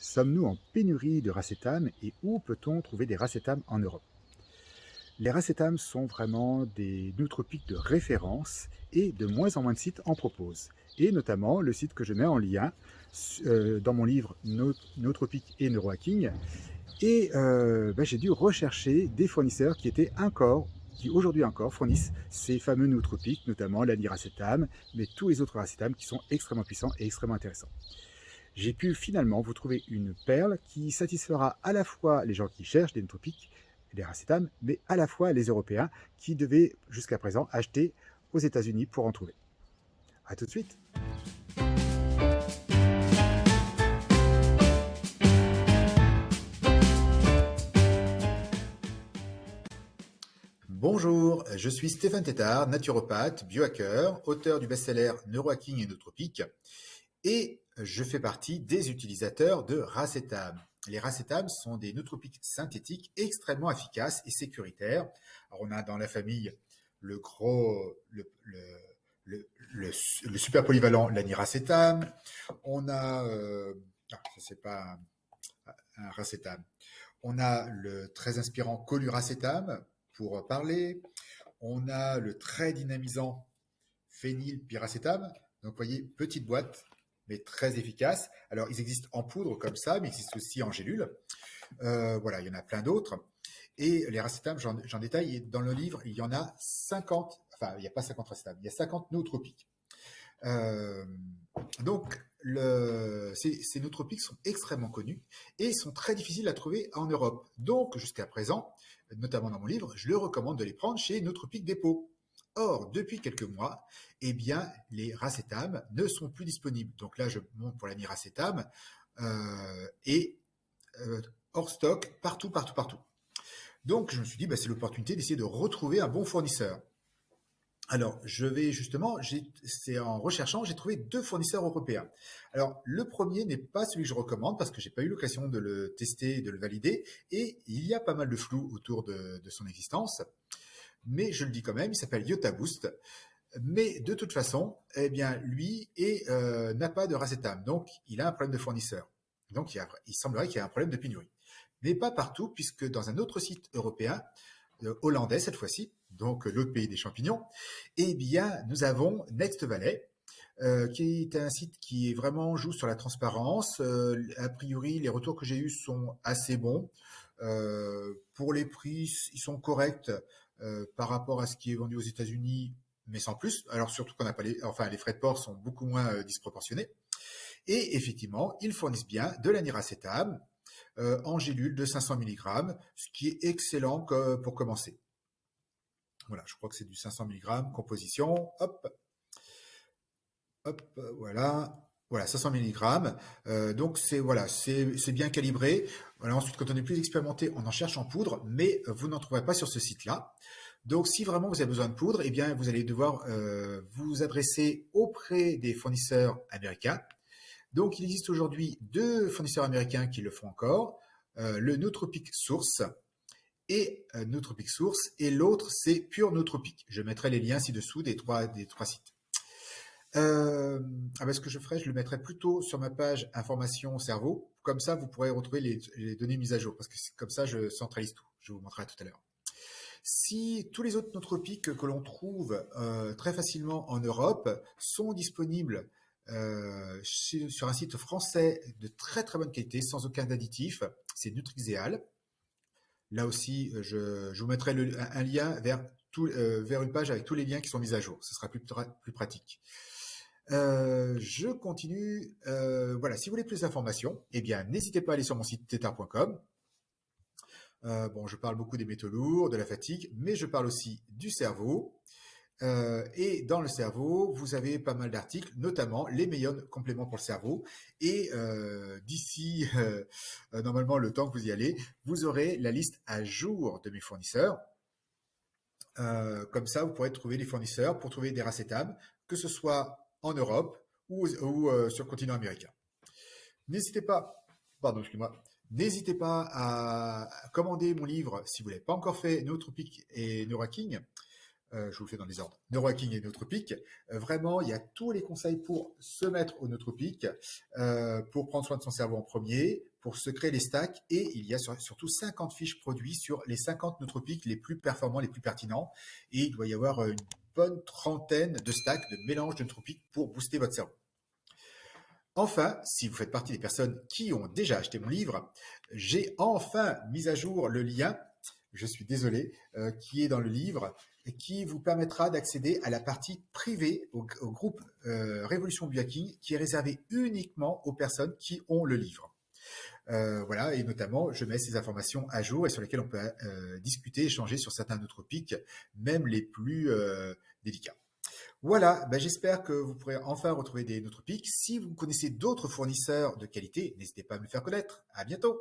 Sommes-nous en pénurie de racétam et où peut-on trouver des racétams en Europe? Les racétams sont vraiment des nootropiques de référence et de moins en moins de sites en proposent. Et notamment le site que je mets en lien dans mon livre Nootropiques et Neurohacking. Et j'ai dû rechercher des fournisseurs qui aujourd'hui encore fournissent ces fameux nootropiques, notamment l'aniracétam, mais tous les autres racétams qui sont extrêmement puissants et extrêmement intéressants. J'ai pu finalement vous trouver une perle qui satisfera à la fois les gens qui cherchent des nootropiques et des racétam, mais à la fois les Européens qui devaient jusqu'à présent acheter aux États-Unis pour en trouver. A tout de suite. Bonjour, je suis Stéphane Tétard, naturopathe, biohacker, auteur du best-seller Neurohacking et Nootropiques, et je fais partie des utilisateurs de racétam. Les racétam sont des nootropiques synthétiques extrêmement efficaces et sécuritaires. Alors on a dans la famille le super polyvalent l'aniracétam. On a, ça c'est pas un racétam. On a le très inspirant coluracétam pour parler. On a le très dynamisant phénylpyracétam. Donc, vous voyez, petite boîte, mais très efficace. Alors, ils existent en poudre comme ça, mais ils existent aussi en gélule. Voilà, il y en a plein d'autres. Et les racétams, j'en détaille. Et dans le livre, il y en a 50, enfin, il n'y a pas 50 racétams, il y a 50 nootropiques. Donc, ces nootropiques sont extrêmement connus et sont très difficiles à trouver en Europe. Donc, jusqu'à présent, notamment dans mon livre, je le recommande de les prendre chez Nootropiques Dépôt. Or, depuis quelques mois, eh bien, les racétams ne sont plus disponibles. Donc là, je monte pour l'aniracétam et hors stock partout. Donc, je me suis dit, c'est l'opportunité d'essayer de retrouver un bon fournisseur. Alors, c'est en recherchant, j'ai trouvé 2 fournisseurs européens. Alors, le premier n'est pas celui que je recommande parce que j'ai pas eu l'occasion de le tester et de le valider, et il y a pas mal de flou autour de son existence. Mais je le dis quand même, il s'appelle YotaBoost. Mais de toute façon, eh bien, lui n'a pas de racétam, donc il a un problème de fournisseur. Donc, il semblerait qu'il y ait un problème de pénurie. Mais pas partout, puisque dans un autre site européen, hollandais cette fois-ci, donc l'autre pays des champignons, eh bien, nous avons Next Valley, qui est un site qui vraiment joue sur la transparence. A priori, les retours que j'ai eus sont assez bons. Pour les prix, ils sont corrects par rapport à ce qui est vendu aux États-Unis, mais sans plus. Alors surtout qu'on n'a pas les frais de port sont beaucoup moins disproportionnés. Et effectivement, ils fournissent bien de l'aniracétam en gélule de 500 mg, ce qui est excellent pour commencer. Voilà, je crois que c'est du 500 mg, composition, hop, voilà. Voilà, 500 mg. Donc c'est bien calibré. Voilà, ensuite, quand on est plus expérimenté, on en cherche en poudre, mais vous n'en trouverez pas sur ce site-là. Donc, si vraiment vous avez besoin de poudre, eh bien, vous allez devoir vous adresser auprès des fournisseurs américains. Donc, il existe aujourd'hui 2 fournisseurs américains qui le font encore. Le Nootropic Source et l'autre, c'est Pure Nootropic. Je mettrai les liens ci-dessous des trois sites. Ce que je ferai, je le mettrai plutôt sur ma page information cerveau. Comme ça, vous pourrez retrouver les données mises à jour. Parce que comme ça, je centralise tout. Je vous montrerai tout à l'heure. Si tous les autres nootropiques que l'on trouve très facilement en Europe sont disponibles sur un site français de très très bonne qualité, sans aucun additif, c'est Nutrixeal. Là aussi, je vous mettrai un lien vers une page avec tous les liens qui sont mis à jour. Ce sera plus pratique. Je continue. Voilà, si vous voulez plus d'informations, eh bien, n'hésitez pas à aller sur mon site tétard.com. Je parle beaucoup des métaux lourds, de la fatigue, mais je parle aussi du cerveau. Et dans le cerveau, vous avez pas mal d'articles, notamment les meilleurs compléments pour le cerveau. Et d'ici, normalement, le temps que vous y allez, vous aurez la liste à jour de mes fournisseurs. Comme ça, vous pourrez trouver les fournisseurs pour trouver des racétam, que ce soit en Europe ou sur le continent américain. N'hésitez pas à commander mon livre si vous ne l'avez pas encore fait, Nootropiques et Neurohacking. Je vous le fais dans les ordres. Neurohacking et nootropiques. Vraiment, il y a tous les conseils pour se mettre au nootropique, pour prendre soin de son cerveau en premier, pour se créer les stacks et il y a surtout 50 fiches produits sur les 50 nootropiques les plus performants, les plus pertinents. Et il doit y avoir une bonne trentaine de stacks de mélange de nootropiques pour booster votre cerveau. Enfin, si vous faites partie des personnes qui ont déjà acheté mon livre, j'ai enfin mis à jour le lien, je suis désolé, qui est dans le livre, et qui vous permettra d'accéder à la partie privée, au groupe Révolution Biohacking, qui est réservé uniquement aux personnes qui ont le livre. Voilà, et notamment, je mets ces informations à jour et sur lesquelles on peut discuter, échanger sur certains nootropiques, même les plus délicats. Voilà, ben j'espère que vous pourrez enfin retrouver des nootropiques. Si vous connaissez d'autres fournisseurs de qualité, n'hésitez pas à me le faire connaître. À bientôt!